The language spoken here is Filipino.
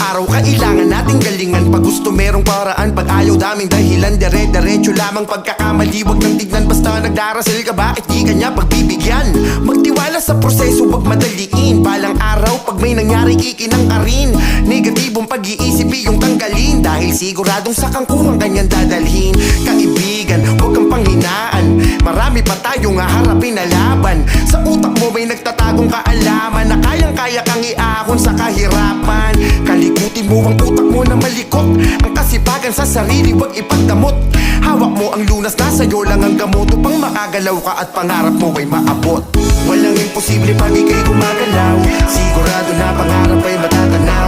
araw kailangan nating galingan. Pag gusto merong paraan, pag ayaw daming dahilan. Dire-diretso lamang pagkakamali, wag nang tignan basta nagdarasal ka. Bakit di kanya pagbibigyan? Magtiwala sa proseso, wag madaliin. Balang araw pag may nangyari ikinang ka rin. Negatibong pag-iisip iyong tanggalin, dahil siguradong sa kangkungan kanyang dadalhin. Kaibigan, huwag kang panghinaan, marami pa tayong haharapin na laban. Sa utak mo may nagtatagong kaalaman na kayang-kaya kang iahon sa kahirapan. Kalikutin mo ang utak mo na malikot, ang kasipagan sa sarili wag ipagdamot. Hawak mo ang lunas, nasa iyo lang ang gamot, upang makagalaw ka at pangarap mo ay maabot. Walang imposible pag ika'y gumagalaw, sigurado na pangarap ay matatanaw.